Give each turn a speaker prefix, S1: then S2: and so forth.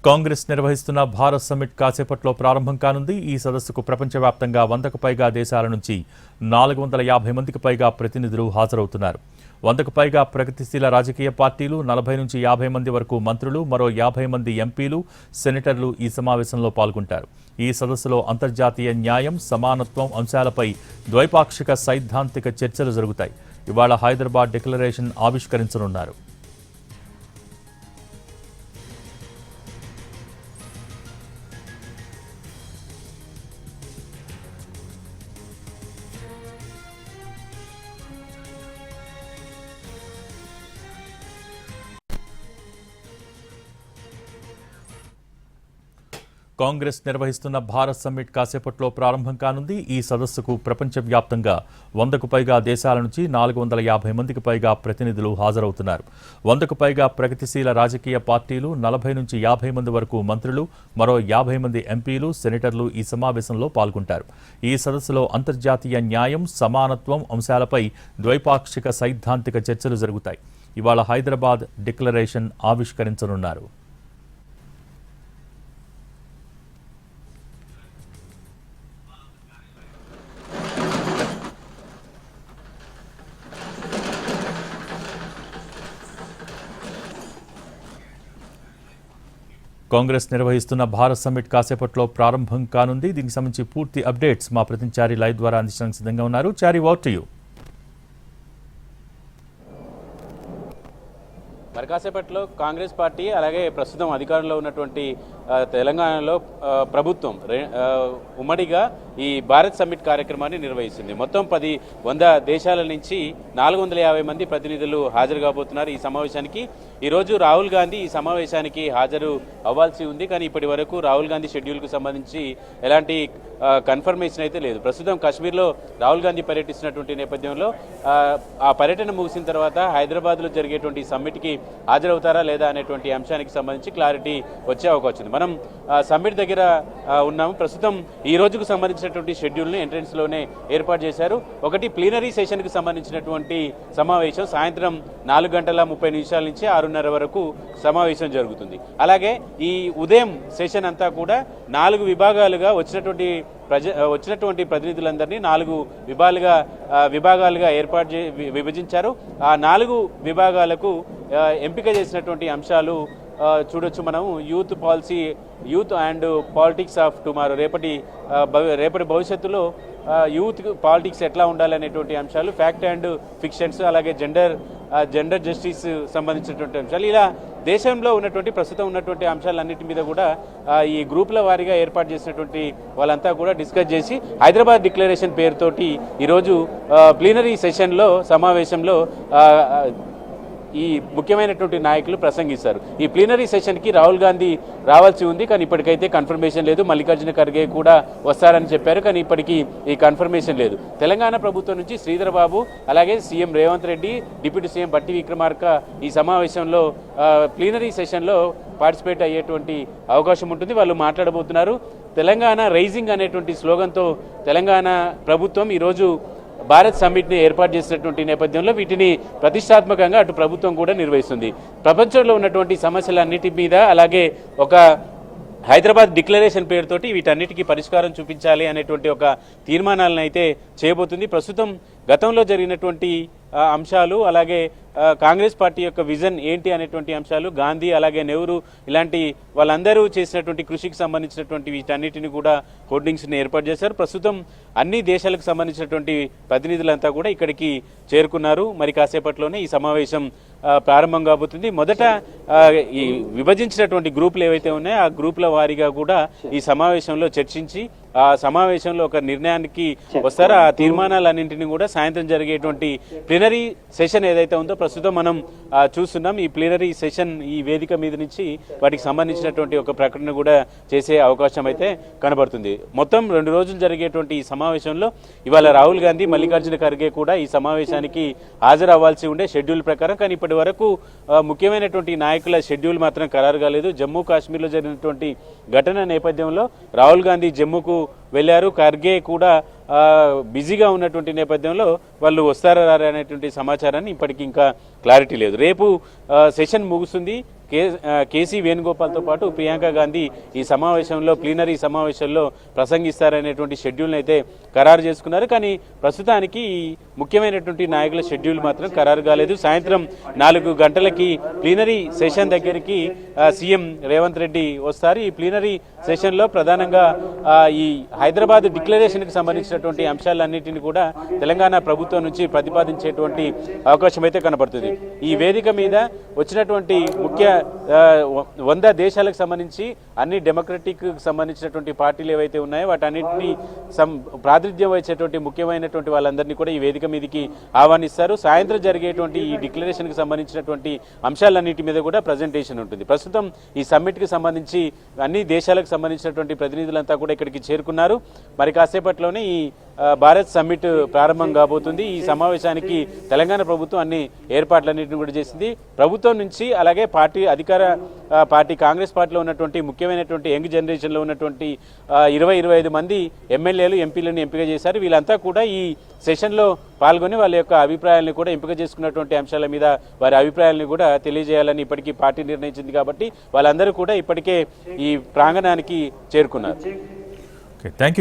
S1: కాంగ్రెస్ నిర్వహిస్తున్న భారత్ సమ్మిట్ కాసేపట్లో ప్రారంభం కానుంది. ఈ సదస్సుకు ప్రపంచవ్యాప్తంగా 100కు పైగా దేశాల నుంచి 450 మందికి పైగా ప్రతినిధులు హాజరవుతున్నారు. 100కు పైగా ప్రగతిశీల రాజకీయ పార్టీలు, 40 నుంచి 50 మంది వరకు మంత్రులు, మరో 50 మంది ఎంపీలు, సెనేటర్లు ఈ సమావేశంలో పాల్గొంటారు. ఈ సదస్సులో అంతర్జాతీయ న్యాయం, సమానత్వం అంశాలపై ద్వైపాక్షిక సైద్ధాంతిక చర్చలు జరుగుతాయి. ఇవాళ హైదరాబాద్ డిక్లరేషన్ ఆవిష్కరించనున్నారు. కాంగ్రెస్ నిర్వహిస్తున్న భారత్ సమ్మిట్ కాసేపట్లో ప్రారంభం కానుంది. ఈ సదస్సుకు ప్రపంచవ్యాప్తంగా 100కు పైగా దేశాల నుంచి 450 మందికి పైగా ప్రతినిధులు హాజరవుతున్నారు. 100కు పైగా ప్రగతిశీల రాజకీయ పార్టీలు, 40 నుంచి 50 మంది వరకు మంత్రులు, మరో 50 మంది ఎంపీలు, సెనేటర్లు ఈ సమావేశంలో పాల్గొంటారు. ఈ సదస్సులో అంతర్జాతీయ న్యాయం, సమానత్వం అంశాలపై ద్వైపాక్షిక సైద్ధాంతిక చర్చలు జరుగుతాయి. ఇవాళ హైదరాబాద్ డిక్లరేషన్ ఆవిష్కరించనున్నారు. కాంగ్రెస్ నిర్వహిస్తున్న భారత్ సమ్మిట్ కాసేపట్లో ప్రారంభం కానుంది. దీనికి సంబంధించి పూర్తి అప్డేట్స్ మా ప్రతినిధి లైవ్ ద్వారా అందించడానికి సిద్ధంగా ఉన్నారు. చారి, ఓవర్ టు యు.
S2: మరి కాసేపట్లో కాంగ్రెస్ పార్టీ అలాగే ప్రస్తుతం అధికారంలో ఉన్నటువంటి తెలంగాణలో ప్రభుత్వం ఉమ్మడిగా ఈ భారత్ సమ్మిట్ కార్యక్రమాన్ని నిర్వహిస్తుంది. మొత్తం 100 దేశాల నుంచి 450 మంది ప్రతినిధులు హాజరు కాబోతున్నారు ఈ సమావేశానికి. ఈరోజు రాహుల్ గాంధీ ఈ సమావేశానికి హాజరు అవ్వాల్సి ఉంది, కానీ ఇప్పటి వరకు రాహుల్ గాంధీ షెడ్యూల్కు సంబంధించి ఎలాంటి కన్ఫర్మేషన్ అయితే లేదు. ప్రస్తుతం కాశ్మీర్లో రాహుల్ గాంధీ పర్యటిస్తున్నటువంటి నేపథ్యంలో ఆ పర్యటన ముగిసిన తర్వాత హైదరాబాద్లో జరిగేటువంటి సమ్మిట్కి హాజరవుతారా లేదా అనేటువంటి అంశానికి సంబంధించి క్లారిటీ వచ్చే అవకాశం ఉంది. మనం సమ్మిట్ దగ్గర ఉన్నాము. ప్రస్తుతం ఈ రోజుకు సంబంధించినటువంటి షెడ్యూల్ని ఎంట్రెన్స్లోనే ఏర్పాటు చేశారు. ఒకటి ప్లీనరీ సెషన్కి సంబంధించినటువంటి సమావేశం సాయంత్రం 4:30 నుంచి 6:30 వరకు సమావేశం జరుగుతుంది. అలాగే ఈ ఉదయం సెషన్ అంతా కూడా 4 విభాగాలుగా వచ్చినటువంటి ప్రతినిధులందరినీ 4 విభాగాలుగా విభజించారు. ఆ 4 విభాగాలకు ఎంపిక చేసినటువంటి అంశాలు చూడొచ్చు మనం. Youth and politics of tomorrow, రేపటి భవిష్యత్తులో యూత్ పాలిటిక్స్ ఎట్లా ఉండాలనేటువంటి అంశాలు, ఫ్యాక్ట్ అండ్ ఫిక్షన్స్, అలాగే జెండర్ జస్టిస్ సంబంధించినటువంటి అంశాలు, ఇలా దేశంలో ప్రస్తుతం ఉన్నటువంటి అంశాలన్నిటి మీద కూడా ఈ గ్రూపుల వారీగా ఏర్పాటు చేసినటువంటి వాళ్ళంతా కూడా డిస్కస్ చేసి హైదరాబాద్ డిక్లరేషన్ పేరుతోటి ఈరోజు ప్లీనరీ సమావేశంలో ఈ ముఖ్యమైనటువంటి నాయకులు ప్రసంగిస్తారు. ఈ ప్లీనరీ సెషన్కి రాహుల్ గాంధీ రావాల్సి ఉంది, కానీ ఇప్పటికైతే కన్ఫర్మేషన్ లేదు. మల్లికార్జున ఖర్గే కూడా వస్తారని చెప్పారు, కానీ ఇప్పటికీ ఈ కన్ఫర్మేషన్ లేదు. తెలంగాణ ప్రభుత్వం నుంచి శ్రీధర్ బాబు, అలాగే CM Revanth Reddy, deputy CM బట్టి విక్రమార్క ఈ సమావేశంలో ప్లీనరీ సెషన్లో పార్టిసిపేట్ అయ్యేటువంటి అవకాశం ఉంటుంది. వాళ్ళు మాట్లాడబోతున్నారు. తెలంగాణ రైజింగ్ అనేటువంటి స్లోగన్తో తెలంగాణ ప్రభుత్వం ఈరోజు భారత్ సమ్మిట్ని ఏర్పాటు చేసినటువంటి నేపథ్యంలో వీటిని ప్రతిష్టాత్మకంగా అటు ప్రభుత్వం కూడా నిర్వహిస్తుంది. ప్రపంచంలో ఉన్నటువంటి సమస్యలన్నిటి మీద, అలాగే ఒక హైదరాబాద్ డిక్లరేషన్ పేరుతోటి వీటన్నిటికీ పరిష్కారం చూపించాలి అనేటువంటి ఒక తీర్మానాలను అయితే చేయబోతుంది. ప్రస్తుతం గతంలో జరిగినటువంటి అంశాలు, అలాగే కాంగ్రెస్ పార్టీ యొక్క విజన్ ఏంటి అనేటువంటి అంశాలు, గాంధీ అలాగే నెహ్రూ ఇలాంటి వాళ్ళందరూ చేసినటువంటి కృషికి సంబంధించినటువంటి వీటన్నిటిని కూడా హోర్డింగ్స్ని ఏర్పాటు చేశారు. ప్రస్తుతం అన్ని దేశాలకు సంబంధించినటువంటి ప్రతినిధులంతా కూడా ఇక్కడికి చేరుకున్నారు. మరి కాసేపట్లోనే ఈ సమావేశం ప్రారంభం కాబోతుంది. మొదట ఈ విభజించినటువంటి గ్రూపులు ఏవైతే ఉన్నాయో ఆ గ్రూపుల వారీగా కూడా ఈ సమావేశంలో చర్చించి ఆ సమావేశంలో ఒక నిర్ణయానికి వస్తారు. ఆ తీర్మానాలన్నింటినీ కూడా సాయంత్రం జరిగేటువంటి ప్లీనరీ సెషన్ ఏదైతే ఉందో ప్రస్తుతం మనం చూస్తున్నాం. ఈ ప్లీనరీ సెషన్ ఈ వేదిక మీద నుంచి వాటికి సంబంధించినటువంటి ఒక ప్రకటన కూడా చేసే అవకాశం అయితే కనబడుతుంది. మొత్తం 2 రోజులు జరిగేటువంటి ఈ సమావేశంలో ఇవాళ రాహుల్ గాంధీ, మల్లికార్జున ఖర్గే కూడా ఈ సమావేశానికి హాజరు అవ్వాల్సి ఉండే షెడ్యూల్ ప్రకారం, కానీ ఇప్పటి వరకు ముఖ్యమైనటువంటి నాయకుల షెడ్యూల్ మాత్రం ఖరారు కాలేదు. జమ్మూ కాశ్మీర్లో జరిగినటువంటి ఘటన నేపథ్యంలో రాహుల్ గాంధీ జమ్మూకు వెళ్ళారు. ఖర్గే కూడా బిజీగా ఉన్నటువంటి నేపథ్యంలో వాళ్ళు వస్తారా అనేటువంటి సమాచారాన్ని ఇప్పటికీ ఇంకా క్లారిటీ లేదు. రేపు సెషన్ ముగుస్తుంది. కేసీ వేణుగోపాల్తో పాటు ప్రియాంక గాంధీ ఈ సమావేశంలో ప్లీనరీ సమావేశంలో ప్రసంగిస్తారనేటువంటి షెడ్యూల్ని అయితే ఖరారు చేసుకున్నారు. కానీ ప్రస్తుతానికి ఈ ముఖ్యమైనటువంటి నాయకుల షెడ్యూల్ మాత్రం ఖరారు కాలేదు. సాయంత్రం 4 గంటలకి ప్లీనరీ సెషన్ దగ్గరికి సీఎం రేవంత్ రెడ్డి వస్తారు. ఈ ప్లీనరీ సెషన్లో ప్రధానంగా ఈ హైదరాబాద్ డిక్లరేషన్కి సంబంధించినటువంటి అంశాలన్నింటినీ కూడా తెలంగాణ ప్రభుత్వం నుంచి ప్రతిపాదించేటువంటి అవకాశం అయితే కనబడుతుంది. ఈ వేదిక మీద వచ్చినటువంటి ముఖ్య 100 దేశాలకు సంబంధించి అన్ని డెమోక్రటిక్ సంబంధించినటువంటి పార్టీలు ఏవైతే ఉన్నాయో వాటన్నింటినీ ప్రాతినిధ్యం వహించేటువంటి ముఖ్యమైనటువంటి వాళ్ళందరినీ కూడా ఈ వేదిక మీదకి ఆహ్వానిస్తారు. సాయంత్రం జరిగేటువంటి ఈ డిక్లరేషన్కి సంబంధించినటువంటి అంశాలన్నింటి మీద కూడా ప్రజెంటేషన్ ఉంటుంది. ప్రస్తుతం ఈ సమ్మిట్కి సంబంధించి అన్ని దేశాలకు సంబంధించినటువంటి ప్రతినిధులంతా కూడా ఇక్కడికి చేరుకున్నారు. మరి కాసేపట్లోనే ఈ భారత్ సమ్మిట్ ప్రారంభం కాబోతుంది. ఈ సమావేశానికి తెలంగాణ ప్రభుత్వం అన్ని ఏర్పాట్లన్నింటినీ కూడా చేసింది. ప్రభుత్వం నుంచి అలాగే అధికార పార్టీ కాంగ్రెస్ పార్టీలో ఉన్నటువంటి ముఖ్యమైనటువంటి యంగ్ జనరేషన్లో ఉన్నటువంటి 20-25 మంది ఎమ్మెల్యేలు ఎంపీలను ఎంపిక చేశారు. వీళ్ళంతా కూడా ఈ సెషన్లో పాల్గొని వాళ్ళ యొక్క అభిప్రాయాలను కూడా ఎంపిక చేసుకున్నటువంటి అంశాల మీద వారి అభిప్రాయాలను కూడా తెలియజేయాలని ఇప్పటికీ పార్టీ నిర్ణయించింది. కాబట్టి వాళ్ళందరూ కూడా ఇప్పటికే ఈ ప్రాంగణానికి చేరుకున్నారు.
S1: Thank you.